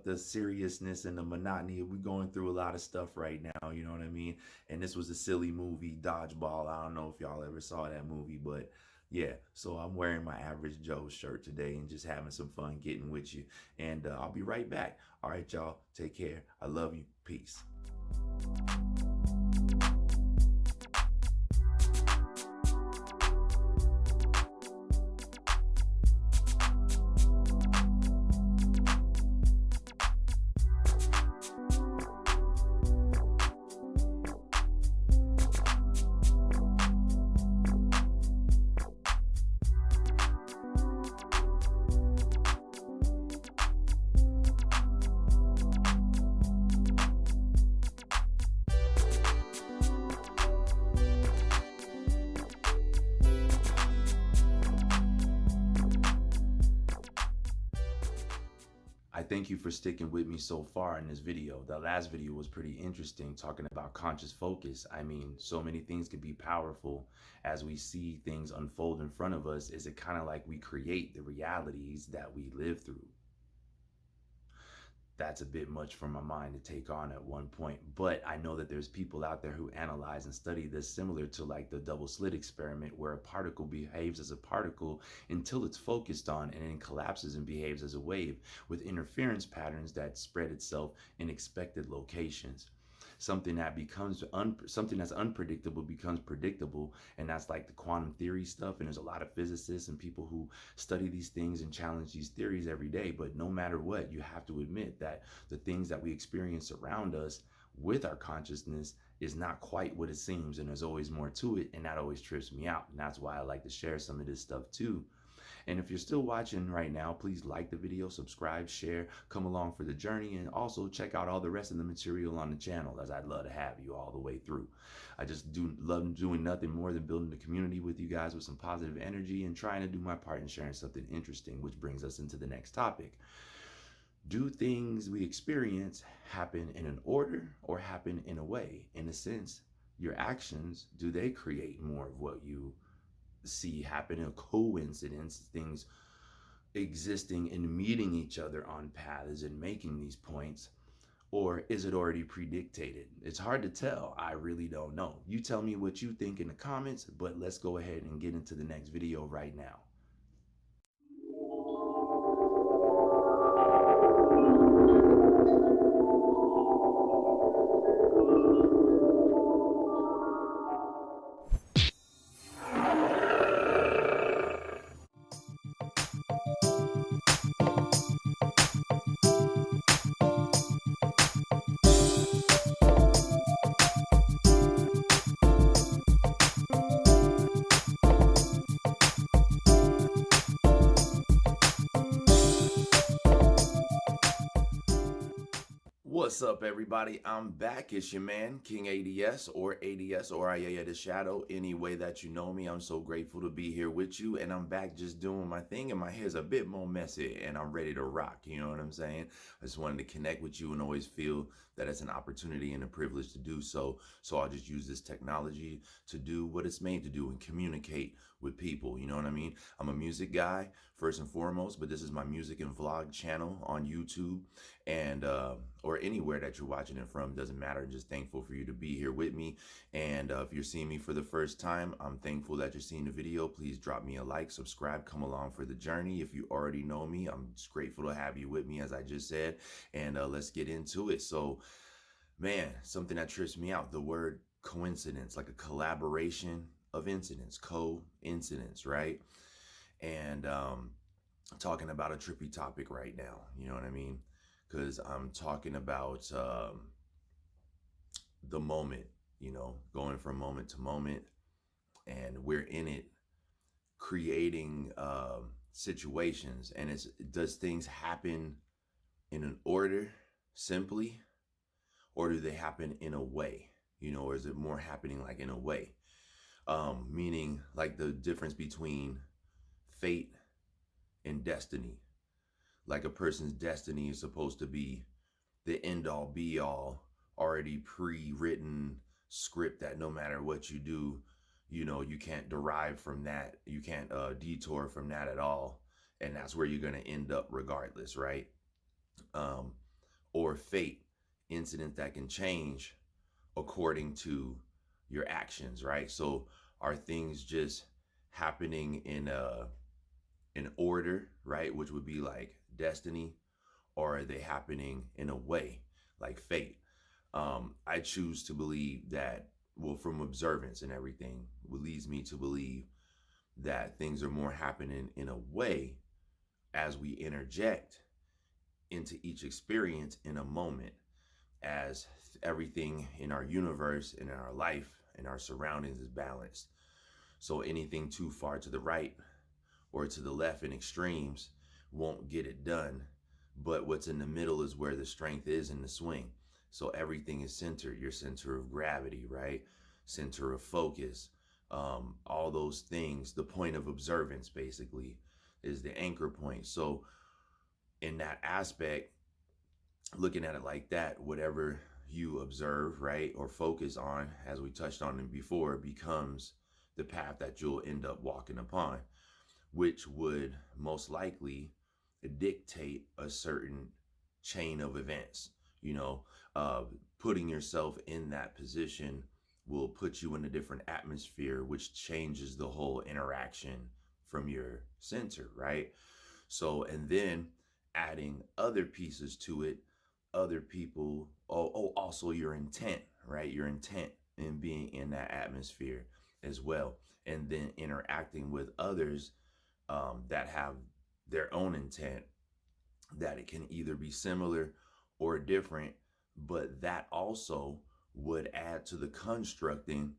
the seriousness and the monotony. We're going through a lot of stuff right now, you know what I mean? And this was a silly movie, Dodgeball. I don't know if y'all ever saw that movie, but yeah. So I'm wearing my Average Joe shirt today and just having some fun getting with you. And I'll be right back. All right, y'all. Take care. I love you. Peace. thank you for sticking with me so far in this video. The last video was pretty interesting, talking about conscious focus. I mean, so many things can be powerful as we see things unfold in front of us. Is it kind of like we create the realities that we live through? That's a bit much for my mind to take on at one point, but I know that there's people out there who analyze and study this, similar to like the double slit experiment, where a particle behaves as a particle until it's focused on and then collapses and behaves as a wave with interference patterns that spread itself in expected locations. Something that's unpredictable becomes predictable, and that's like the quantum theory stuff. And there's a lot of physicists and people who study these things and challenge these theories every day. But no matter what, you have to admit that the things that we experience around us with our consciousness is not quite what it seems, and there's always more to it, and that always trips me out. And that's why I like to share some of this stuff too. And if you're still watching right now, please like the video, subscribe, share, come along for the journey, and also check out all the rest of the material on the channel, as I'd love to have you all the way through. I just love doing nothing more than building the community with you guys with some positive energy and trying to do my part in sharing something interesting, which brings us into the next topic. Do things we experience happen in an order or happen in a way? In a sense, your actions, do they create more of what you see happen? A coincidence, things existing and meeting each other on paths and making these points, or is it already predictated? It's hard to tell. I really don't know. You tell me what you think in the comments, but let's go ahead and get into the next video right now. What's up, everybody? I'm back. It's your man, King A.D.S. or A.D.S. or I.A. the Shadow. Any way that you know me, I'm so grateful to be here with you. And I'm back just doing my thing, and my hair's a bit more messy, and I'm ready to rock. You know what I'm saying? I just wanted to connect with you and always feel that it's an opportunity and a privilege to do so. So I'll just use this technology to do what it's made to do and communicate with people. You know what I mean? I'm a music guy, first and foremost, but this is my music and vlog channel on YouTube, and or anywhere that you're watching it from, doesn't matter. Just thankful for you to be here with me. And if you're seeing me for the first time, I'm thankful that you're seeing the video. Please drop me a like, subscribe, come along for the journey. If you already know me, I'm just grateful to have you with me, as I just said. And let's get into it. So, man, something that trips me out, the word coincidence, like a collaboration of incidents, coincidence, right? And talking about a trippy topic right now, you know what I mean? Because I'm talking about the moment, you know, going from moment to moment, and we're in it, creating situations. And does things happen in an order simply, or do they happen in a way? You know, or is it more happening like in a way? Meaning like the difference between fate and destiny. Like a person's destiny is supposed to be the end all be all, already pre-written script that no matter what you do, you know, you can't derive from that. You can't detour from that at all. And that's where you're going to end up regardless, right? Or fate, incidents that can change according to your actions, right? So are things just happening in an order, right? Which would be like destiny, or are they happening in a way like fate? I choose to believe that, well, from observance and everything, what leads me to believe that things are more happening in a way as we interject into each experience in a moment, as everything in our universe and in our life and our surroundings is balanced. So anything too far to the right or to the left in extremes won't get it done. But what's in the middle is where the strength is in the swing. So everything is centered, your center of gravity, right? Center of focus, all those things. The point of observance basically is the anchor point. So in that aspect, looking at it like that, whatever you observe, right, or focus on, as we touched on it before, becomes the path that you'll end up walking upon, which would most likely dictate a certain chain of events. You know, uh, putting yourself in that position will put you in a different atmosphere, which changes the whole interaction from your center, right? So, and then adding other pieces to it, other people, also your intent, right? Your intent in being in that atmosphere as well. And then interacting with others that have their own intent, that it can either be similar or different, but that also would add to the constructing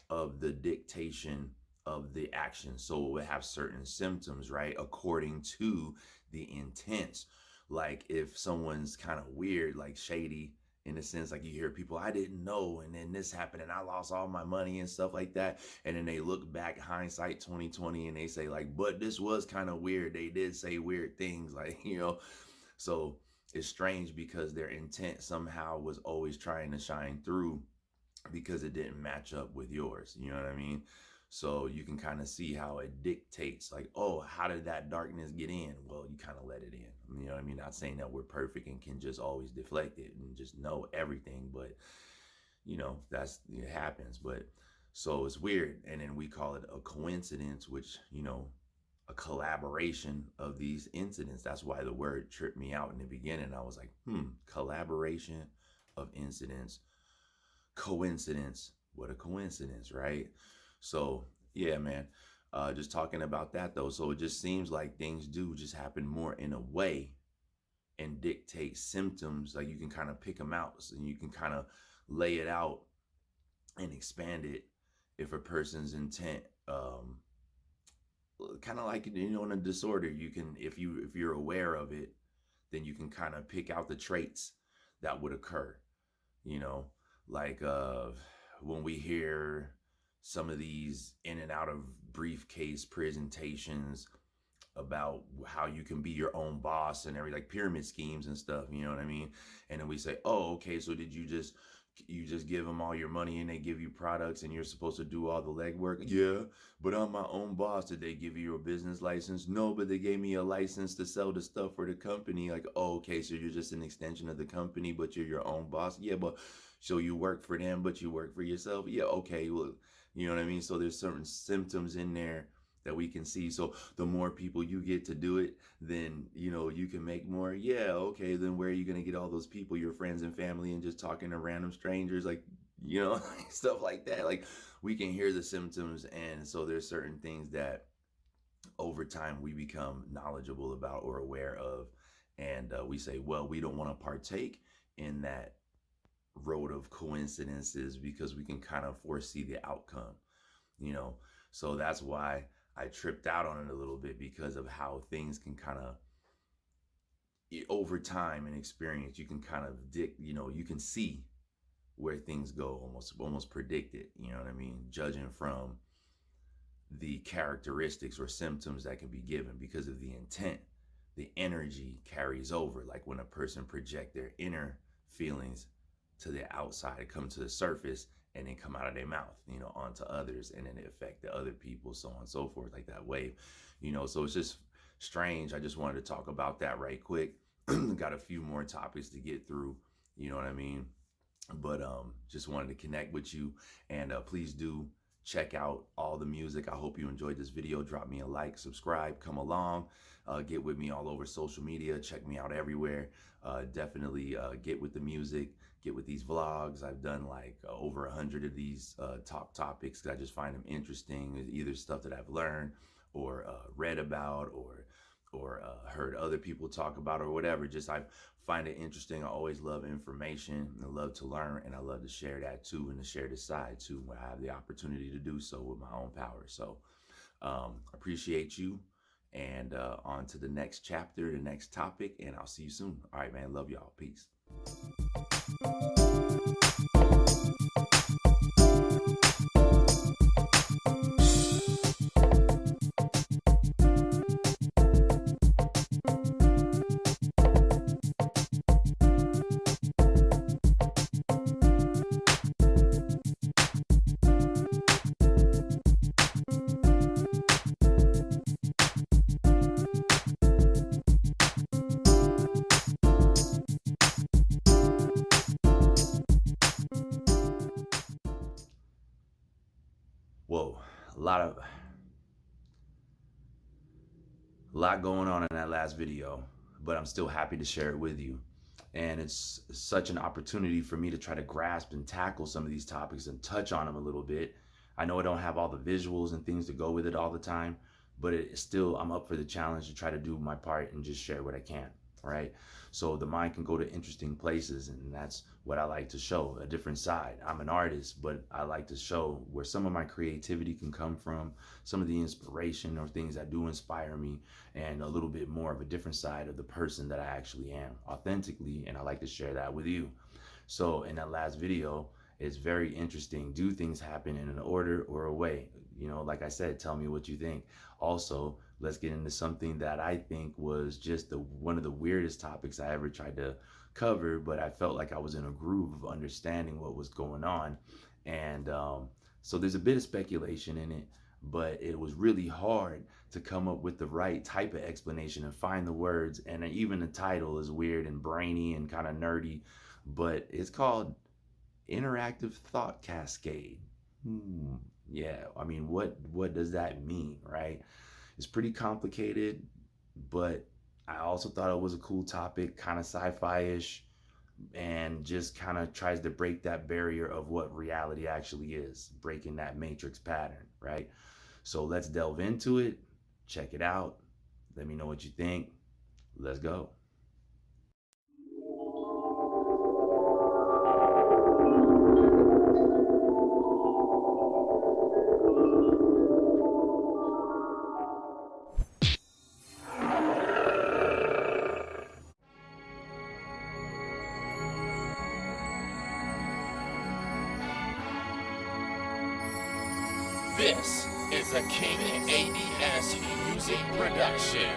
of the dictation of the action. So it would have certain symptoms, right, according to the intents. Like if someone's kind of weird, like shady, in a sense, like you hear people, I didn't know, and then this happened, and I lost all my money and stuff like that. And then they look back, hindsight 2020, and they say like, but this was kind of weird. They did say weird things, like, so it's strange because their intent somehow was always trying to shine through because it didn't match up with yours. You know what I mean? So you can kind of see how it dictates, like, oh, how did that darkness get in? Well, you kind of let it in. You know what I mean? Not saying that we're perfect and can just always deflect it and just know everything, but it happens. But so it's weird. And then we call it a coincidence, which, a collaboration of these incidents. That's why the word tripped me out in the beginning. I was like, collaboration of incidents, coincidence. What a coincidence, right? So yeah, man. Just talking about that though. So it just seems like things do just happen more in a way and dictate symptoms. Like you can kind of pick them out and you can kind of lay it out and expand it if a person's intent, kind of like, in a disorder, you can, if you're aware of it, then you can kind of pick out the traits that would occur, like when we hear some of these in and out of briefcase presentations about how you can be your own boss and everything, like pyramid schemes and stuff, you know what I mean? And then we say, oh, okay, so did you just give them all your money and they give you products and you're supposed to do all the legwork? Yeah, but I'm my own boss. Did they give you a business license? No, but they gave me a license to sell the stuff for the company. Like, oh, okay, so you're just an extension of the company, but you're your own boss. Yeah, but so you work for them, but you work for yourself. Yeah, okay, well, you know what I mean? So there's certain symptoms in there that we can see. So the more people you get to do it, then, you can make more. Yeah, okay, then where are you going to get all those people, your friends and family, and just talking to random strangers, like, stuff like that. Like we can hear the symptoms. And so there's certain things that over time we become knowledgeable about or aware of. And we say, well, we don't want to partake in that road of coincidences because we can kind of foresee the outcome, so that's why I tripped out on it a little bit, because of how things can kind of, over time and experience, you can kind of you can see where things go, almost predict it, you know what I mean, judging from the characteristics or symptoms that can be given because of the intent. The energy carries over, like when a person project their inner feelings to the outside, come to the surface, and then come out of their mouth, onto others, and then it affect the other people, so on and so forth, like that wave, so it's just strange. I just wanted to talk about that right quick. Got a few more topics to get through, you know what I mean? But just wanted to connect with you, and please do check out all the music. I hope you enjoyed this video. Drop me a like, subscribe, come along, get with me all over social media, check me out everywhere. Definitely get with the music, get with these vlogs. I've done like over 100 of these top topics because I just find them interesting, either stuff that I've learned or read about or heard other people talk about or whatever. Just I find it interesting. I always love information and I love to learn, and I love to share that too, and to share this side too when I have the opportunity to do so with my own power. So appreciate you, and on to the next chapter, the next topic, and I'll see you soon. All right, man. Love y'all. Peace. a lot going on in that last video, but I'm still happy to share it with you. And it's such an opportunity for me to try to grasp and tackle some of these topics and touch on them a little bit. I know I don't have all the visuals and things to go with it all the time, but it's still, I'm up for the challenge to try to do my part and just share what I can, right? So the mind can go to interesting places, and that's what I like to show, a different side. I'm an artist, but I like to show where some of my creativity can come from, some of the inspiration or things that do inspire me, and a little bit more of a different side of the person that I actually am authentically, and I like to share that with you. So in that last video, it's very interesting. Do things happen in an order or a way? You know, like I said, tell me what you think. Also, let's get into something that I think was just one of the weirdest topics I ever tried to cover, but I felt like I was in a groove of understanding what was going on. And so there's a bit of speculation in it, but it was really hard to come up with the right type of explanation and find the words. And even the title is weird and brainy and kind of nerdy, but it's called Interactive Thought Cascade. Yeah, I mean, what does that mean, right? It's pretty complicated, but I also thought it was a cool topic, kind of sci-fi-ish, and just kind of tries to break that barrier of what reality actually is, breaking that matrix pattern, right? So let's delve into it, check it out. Let me know what you think. Let's go. This is a King A.D.S. music production.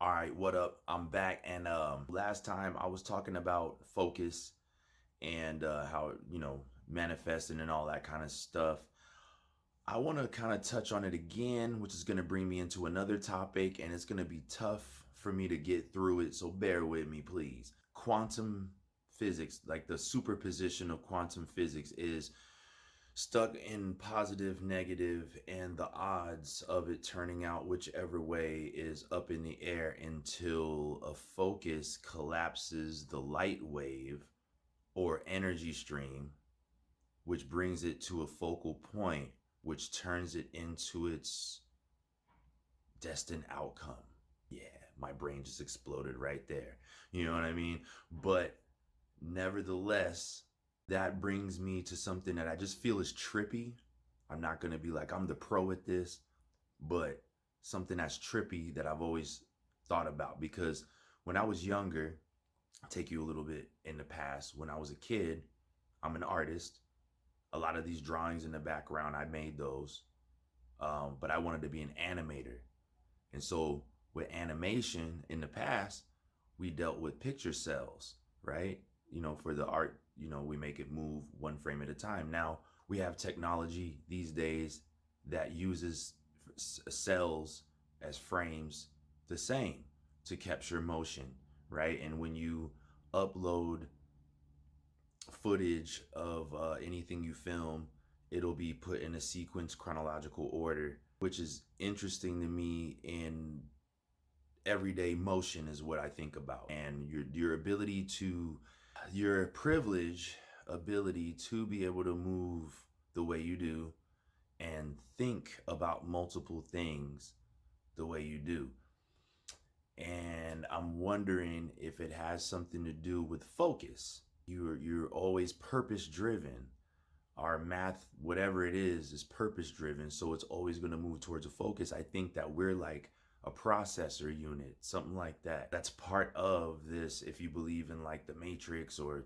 All right, what up? I'm back, and last time I was talking about focus and how manifesting and all that kind of stuff. I want to kind of touch on it again, which is going to bring me into another topic, and it's going to be tough for me to get through it, so bear with me, please. Quantum physics, like the superposition of quantum physics, is stuck in positive, negative, and the odds of it turning out whichever way is up in the air until a focus collapses the light wave or energy stream, which brings it to a focal point, which turns it into its destined outcome. Yeah, my brain just exploded right there. You know what I mean? But nevertheless, that brings me to something that I just feel is trippy. I'm not going to be like, I'm the pro at this, but something that's trippy that I've always thought about. Because when I was younger, I'll take you a little bit in the past. When I was a kid, I'm an artist. A lot of these drawings in the background, I made those. But I wanted to be an animator. And so with animation in the past, we dealt with picture cells, right? For the art, we make it move one frame at a time. Now we have technology these days that uses cells as frames the same to capture motion, right? And when you upload footage of anything you film, it'll be put in a sequence chronological order, which is interesting to me. In everyday motion is what I think about, and your ability to, your privilege ability to be able to move the way you do and think about multiple things the way you do. And I'm wondering if it has something to do with focus. You're always purpose driven. Our math, whatever it is purpose driven. So it's always going to move towards a focus. I think that we're like a processor unit, something like that. That's part of this, if you believe in like the Matrix or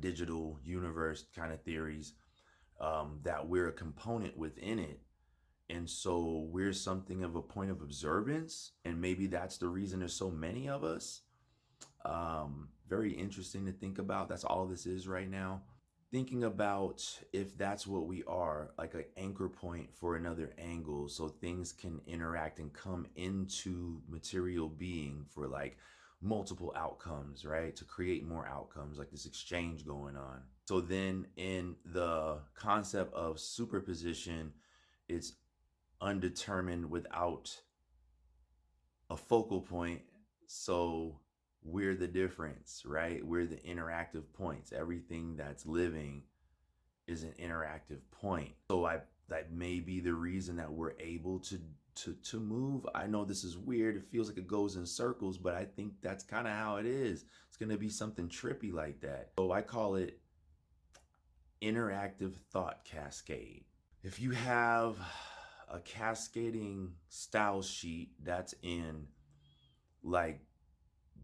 digital universe kind of theories, that we're a component within it. And so we're something of a point of observance. And maybe that's the reason there's so many of us. Very interesting to think about. That's all this is right now. Thinking about if that's what we are, like an anchor point for another angle, so things can interact and come into material being for like multiple outcomes, right? To create more outcomes, like this exchange going on. So then in the concept of superposition, it's undetermined without a focal point. So we're the difference, right? We're the interactive points. Everything that's living is an interactive point. So that may be the reason that we're able to move. I know this is weird. It feels like it goes in circles, but I think that's kind of how it is. It's going to be something trippy like that. So I call it interactive thought cascade. If you have a cascading style sheet that's in like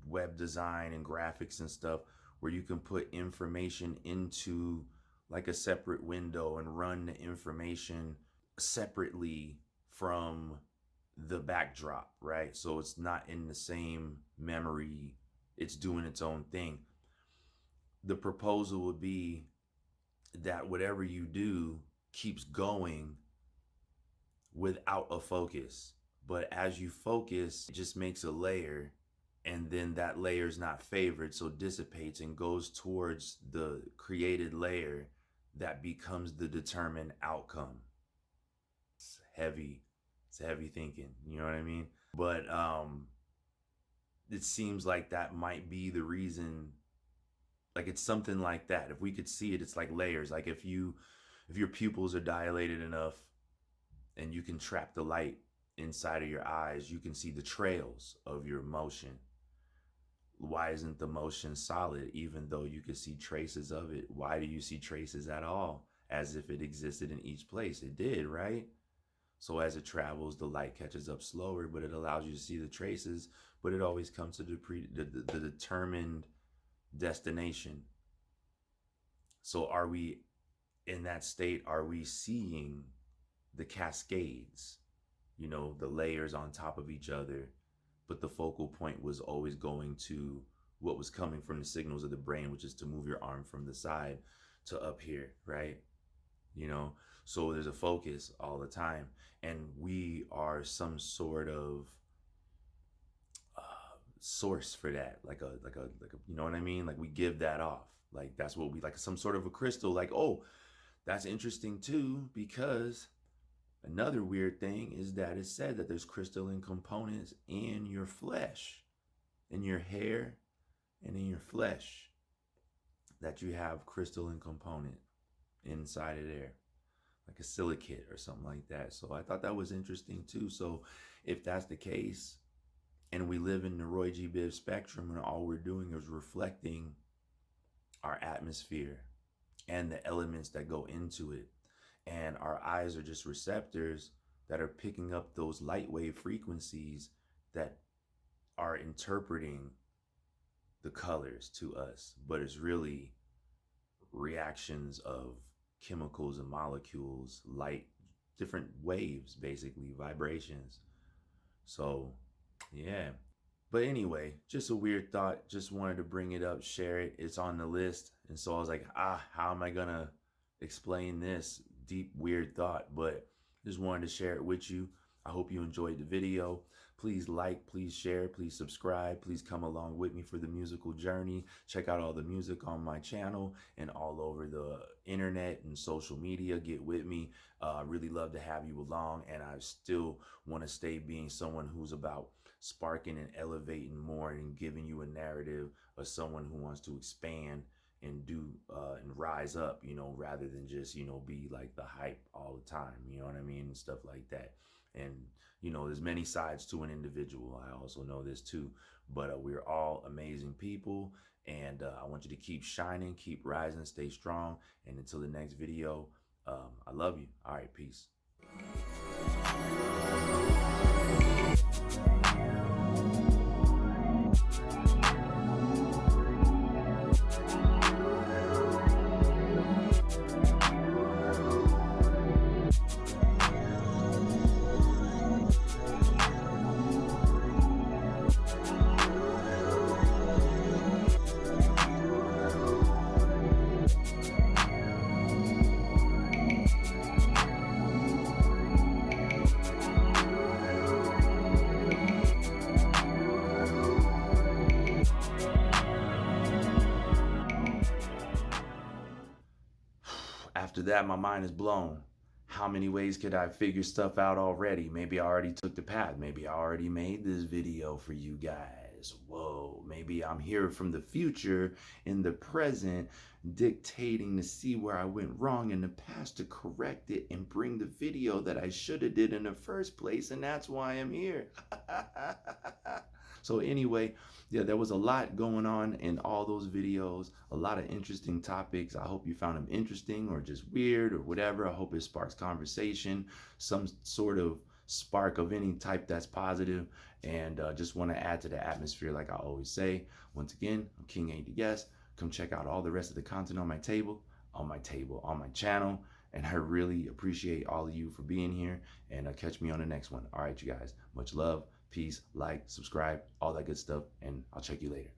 web design and graphics and stuff, where you can put information into like a separate window and run the information separately from the backdrop, right? So it's not in the same memory, it's doing its own thing. The proposal would be that whatever you do keeps going without a focus. But as you focus, it just makes a layer, and then that layer is not favored, so dissipates and goes towards the created layer that becomes the determined outcome. It's heavy thinking, you know what I mean? But it seems like that might be the reason. Like it's something like that. If we could see it, it's like layers. Like if your pupils are dilated enough and you can trap the light inside of your eyes, you can see the trails of your motion. Why isn't the motion solid even though you can see traces of it? Why do you see traces at all? As if it existed in each place. It did, right? So as it travels, the light catches up slower, but it allows you to see the traces, but it always comes to the determined destination. So are we in that state? Are we seeing the cascades, you know, the layers on top of each other, but the focal point was always going to what was coming from the signals of the brain, which is to move your arm from the side to up here, right? You know, so there's a focus all the time, and we are some sort of source for that, like a you know what I mean? Like we give that off, like that's what we like, some sort of a crystal. Like, oh, that's interesting too, because another weird thing is that it's said that there's crystalline components in your flesh, in your hair, and in your flesh, that you have crystalline component inside of there, like a silicate or something like that. So I thought that was interesting too. So if that's the case, and we live in the Roy G. Biv spectrum, and all we're doing is reflecting our atmosphere and the elements that go into it, and our eyes are just receptors that are picking up those light wave frequencies that are interpreting the colors to us, but it's really reactions of chemicals and molecules, light, different waves, basically vibrations. So yeah, but anyway, just a weird thought, just wanted to bring it up, share it. It's on the list, and so I was like, how am I gonna explain this deep weird thought? But just wanted to share it with you. I hope you enjoyed the video. Please like, please share, please subscribe, please come along with me for the musical journey. Check out all the music on my channel and all over the internet and social media. Get with me. Really love to have you along, and I still want to stay being someone who's about sparking and elevating more and giving you a narrative of someone who wants to expand and do and rise up, you know, rather than just, you know, be like the hype all the time, you know what I mean, and stuff like that. And you know, there's many sides to an individual. I also know this too, but we're all amazing people, and I want you to keep shining, keep rising, stay strong, and until the next video, I love you. All right, peace. that, my mind is blown. How many ways could I figure stuff out already? Maybe I already took the path. Maybe I already made this video for you guys. Whoa, maybe I'm here from the future in the present, dictating to see where I went wrong in the past to correct it and bring the video that I should have did in the first place, and that's why I'm here. So anyway, yeah, there was a lot going on in all those videos, a lot of interesting topics. I hope you found them interesting or just weird or whatever. I hope it sparks conversation, some sort of spark of any type that's positive, and just want to add to the atmosphere like I always say. Once again, I'm King A.D.S. Come check out all the rest of the content on my channel, and I really appreciate all of you for being here, and catch me on the next one. All right, you guys, much love, peace, like, subscribe, all that good stuff, and I'll check you later.